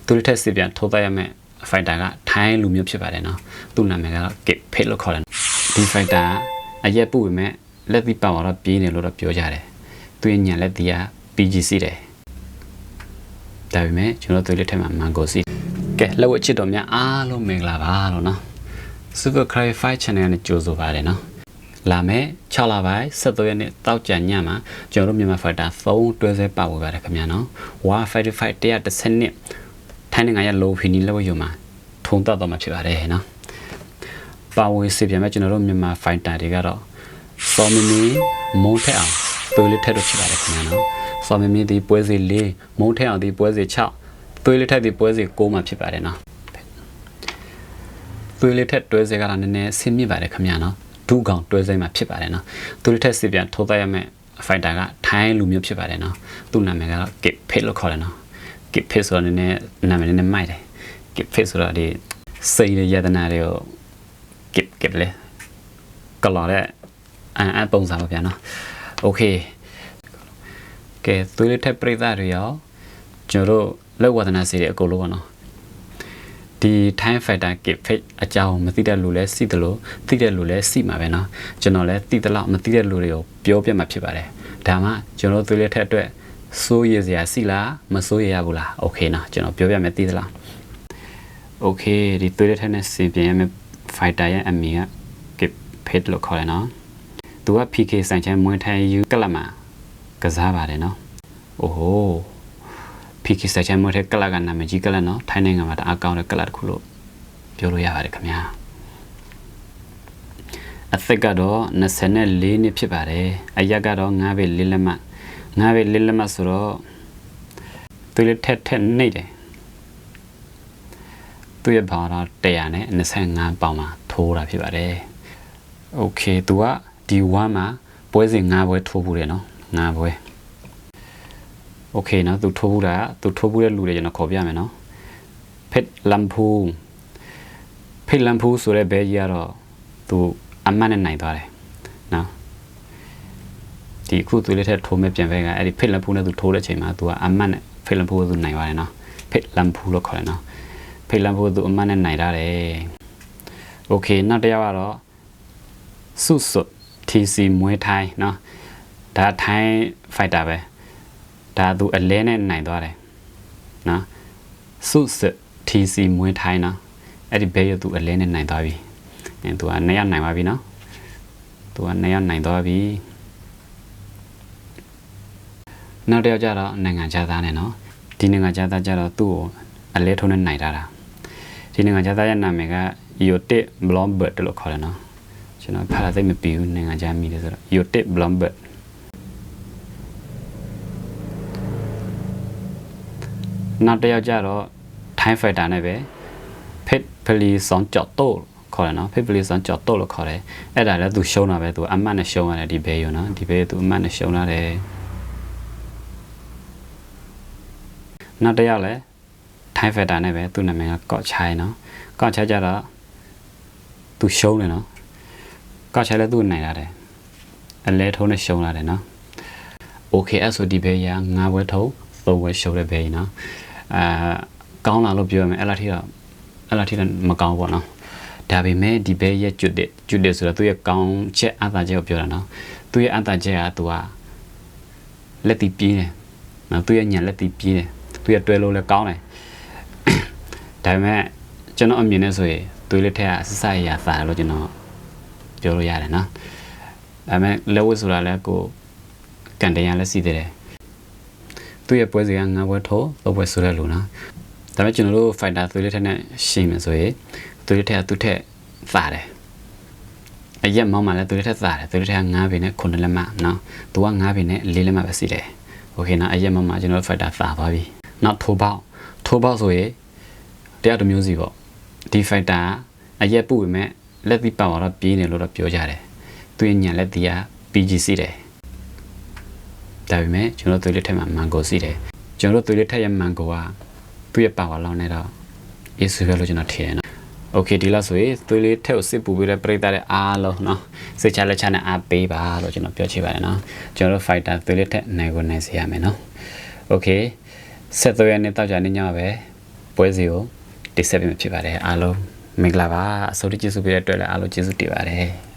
သူလက်ထက်စစ်ပြန်ထိုးသားရမယ်ဖိုက်တာကထိုင်းလူမျိုးဖြစ်ပါတယ်နော်သူ့နာမည်ကတော့ Kip Pit လို့ခေါ်တယ်ဒီဖိုက်တာအရက်ပုတ်ပေမဲ့လက်သီးပေါတော့ပြေးနေလို့တော့ပြောကြတယ်သူရဲ့ညံလက်သီးက PGC တယ်ဒါပေမဲ့ကျွန်တော်တို့လက်ထက်မှာ Mango စီကဲလက်ဝက်ချစ်တော်များအားလုံးမင်္ဂလာပါလို့နော် Super Clarify Channel နဲ့ကြိုဆိုပါတယ်နော်လာမယ်6လပိုင်း73ရက်နေ့တောက်ကြညမှာကျွန်တော်တို့မြန်မာဖိုက်တာ3တွဲဆဲပါဝင်ပါတယ်ခင်ဗျာနော်155 110နှစ်ထိုင်းနိုင်ငံရဲ့ low fini လက်ဝက်ရုံမှာထုံတော့မှာဖြစ်ပါတယ်နော်ပါဝင်စီပြန်မဲ့ကျွန်တော်တို့မြန်မာဖိုက်တာတွေကတော့စောမမီမုံထက်အောင်သွေးလေးထက်တော့ဖြစ်ပါတယ်ခင်ဗျာနော်စောမမီဒီပွဲစီ4မုံထက်အောင်ဒီပွဲစီ6သွေးလေးထက်ဒီပွဲစီ9မှာဖြစ်ပါတယ်နော်သွေးလေးထက်တွဲစေကတော့နည်းနည်းဆင်းမြင့်ပါတယ်ခင်ဗျာနော်ဒုကောင်တွဲစေမှာဖြစ်ပါတယ်နော်သွေးလေးထက်စီပြန်ထိုးသားရမယ့်ဖိုက်တာကထိုင်းလူမျိုးဖြစ်ပါတယ်နော်သူ့နာမည်ကတော့ Kip Pit လို့ခေါ်တယ်နော် Kip Pit ဆိုတော့နည်းနည်းနာမည်နည်းနည်းမိုက်တယ် Kip Pit ဆိုတော့ဒီစိတ်ရတနာတွေကို Kip လေကလာတဲ့အပုံစံပါဗျာနော်โอเคကဲသွေးလေးထက်ပြိဿတွေရောကျွန်တော်တို့လောက်ဝဒနာစီတွေအကုန်လုံးပါနော်ဒီထိုင်းဖိုက်တာ Kip Pit အကြောင်းမသိတဲ့လူလဲစီတယ်လို့သိတဲ့လူလဲစီမှာပဲနော်ကျွန်တော်လဲသိတဲ့လောက်မသိတဲ့လူတွေကိုပြောပြမှာဖြစ်ပါတယ်ဒါမှကျွန်တော်သွေးလေးထက်အတွက်စိုးရစရာစီလားမစိုးရဘူးလားโอเคနော်ကျွန်တော်ပြောပြမယ်သိသလားโอเคဒီသွေးလေးထက်နဲ့စင်ပြန်ရမယ့်ဖိုက်တာရဲ့အမည်က Kip Pit လို့ခေါ်တယ်နော်သူက PK ဆိုင်ချမ်းမွေးထိုင်းယူကလပ်မှာကစားပါတယ်နော်အိုဟို PK ဆိုင်ချမ်းမွေးထိုင်းကလပ်ကနာမည်ကြီးကလပ်နော်ထိုင်းနိုင်ငံမှာတအားကောင်းတဲ့ကလပ်တစ်ခုလို့ပြောလို့ရပါတယ်ခင်ဗျာအသက်ကတော့24နှစ်ဖြစ်ပါတယ်အရက်ကတော့9ပဲ4လက်မှ9ပဲ4လက်မှဆိုတော့သူလည်းထက်နေတယ်သူရဲ့ဘာသာ100နဲ့25ပေါင်မှာထိုးတာဖြစ်ပါတယ်โอเคသူကဒီ1မှာပွဲစဉ်9ပွဲထိုးဖို့တယ်နော်9ပွဲโอเคနော်သူထိုးဖို့တာသူထိုးဖို့တဲ့လူတွေကျွန်တော်ခေါ်ပြမယ်နော်ဖိတ်လမ်ဖူဆိုတဲ့ဘဲကြီးကတော့သူအမတ်နဲ့နိုင်သွားတယ်နော်ဒီခုသူလက်ထက်ထိုးမဲ့ပြန်ပဲကအဲ့ဒီဖိတ်လမ်ဖူနဲ့သူထိုးတဲ့အချိန်မှာသူကအမတ်နဲ့ဖိတ်လမ်ဖူကိုသူနိုင်သွားတယ်နော်ဖိတ်လမ်ဖူလို့ခေါ်တယ်နော်ဖိတ်လမ်ဖူသူအမတ်နဲ့နိုင်တာတယ်โอเคနောက်တစ်ယောက်ကတော့စုစွတ် TC မွေးထိုင်းเนาะဒါထိုင်းဖိုက်တာပဲဒါသူအလဲနဲ့နိုင်သွားတယ်เนาะစုစ TC မွေးထိုင်းเนาะအဲ့ဒီဘဲရသူအလဲနဲ့နိုင်သွားပြီသူက2ရောက်နိုင်ပါပြီเนาะသူက2ရောက်နိုင်သွားပြီနောက်တစ်ယောက်ကျတော့နိုင်ငံခြားသားနဲ့เนาะဒီနိုင်ငံခြားသားကျတော့သူ့ကိုအလဲထုံးနဲ့နိုင်တာဒီနိုင်ငံခြားသားရဲ့နာမည်က Yotit Blombert လို့ခေါ်တယ်เนาะကျွန်တော်ဖားသိမပြီးဘူးနိုင်ငံခြားမိတယ်ဆိုတော့ Yotit Blombert နောက်တစ်ယောက်ကျတော့ Thai Fighter နဲ့ပဲ Pit Pili Son Chotto ခေါ်တယ်နော် Pit Pili Son Chotto လို့ခေါ်တယ်အဲ့ဒါလည်းသူရှုံးတာပဲသူအမတ်နဲ့ရှုံးရတယ်ဒီဘဲရောနော်ဒီဘဲသူအမတ်နဲ့ရှုံးရတယ်နောက်တစ်ယောက်လည်း Thai Fighter နဲ့ပဲသူနာမည်ကကော့ချိုင်းနော်ကော့ချိုင်းကျတော့သူရှုံးတယ်နော်ကောက်ချဲလဲသူ့နိုင်လာတယ်အလဲထုံးနဲ့ရှုံးလာတယ်နော်โอเคအဲ့ဆိုဒီဘဲရ9ဘွဲထုံး3ဘွဲရှုံးတဲ့ဘဲကြီးနော်ကောင်းလာလို့ပြောရမယ်အဲ့လားထိတော့မကောင်းဘူးပေါ့နော်ဒါပေမဲ့ဒီဘဲရဲ့ကျွတ်တယ်ဆိုတော့သူ့ရဲ့ကောင်းချက်အသာချက်ကိုပြောတာနော်သူ့ရဲ့အသာချက်ကသူကလက်တီပြေးတယ်နော်သူ့ရဲ့ညံလက်တီပြေးတယ်သူ့ရဲ့တွဲလို့လည်းကောင်းတယ်ဒါပေမဲ့ကျွန်တော်အမြင်နဲ့ဆိုရင်သူ့လက်ထက်ကဆဆရသာလို့ကျွန်တော်ပြောလို့ရတယ်နော်ဒါပေမဲ့လက်ဝတ်ဆိုတာလည်းကိုကန်တရားလည်းစီးတယ်သူ့ရဲ့ပွဲစီက9ပွဲထိုး3ပွဲဆိုတဲ့လူနော်ဒါပေမဲ့ကျွန်တော်တို့ဖိုက်တာသွေးလက်ထက်နဲ့ရှင်းမယ်ဆိုရင်သွေးလက်ထက်ကသူ့ထက်သာတယ်အရက်မောင်းမှလည်းသွေးလက်ထက်သာတယ်သွေးလက်ထက်က9ပေနဲ့9လက်မှနော်သူက9ပေနဲ့4လက်မှပဲစီးတယ်โอเคနော်အရက်မောင်းမှကျွန်တော်တို့ဖိုက်တာသာသွားပြီနောက်ထိုးပေါက်ဆိုရင်တရားတစ်မျိုးစီပေါ့ဒီဖိုက်တာအရက်ပုတ်ပေမဲ့လက်သီးပေါတော့ပြေးနေလို့တော့ပြောကြတယ်သူရဲ့ညံလက်သီးက PGC တယ်ဒါပေမဲ့ကျွန်တော်တို့လက်ထက်မှာ Mango စီတယ်ကျွန်တော်တို့လက်ထက်ရဲ့ Mango ကသူ့ရဲ့ပါဝါလောက်နေတော့ issue ပဲလို့ကျွန်တော်ထင်တယ်နော်โอเคဒီလောက်ဆိုရင်သူလေးထက်ကိုစစ်ပူပြီးတဲ့ပြိတ္တာတဲ့အားလုံးเนาะစိတ်ချလက်ချနဲ့အားပေးပါလို့ကျွန်တော်ပြောချင်ပါတယ်เนาะကျွန်တော်တို့ fighter သူလေးထက်နိုင်ကိုနိုင်စေရမယ်เนาะโอเคဆက်သွယ်ရနေတော့ကြာနေညပဲ ပွဲစီကိုတိဆက်ပြီးဖြစ်ပါတယ်အားလုံးမင်္ဂလာပါအစိုးရကျေးဇူးပေးတဲ့အတွက်လည်းအားလုံးကျေးဇူးတင်ပါတယ်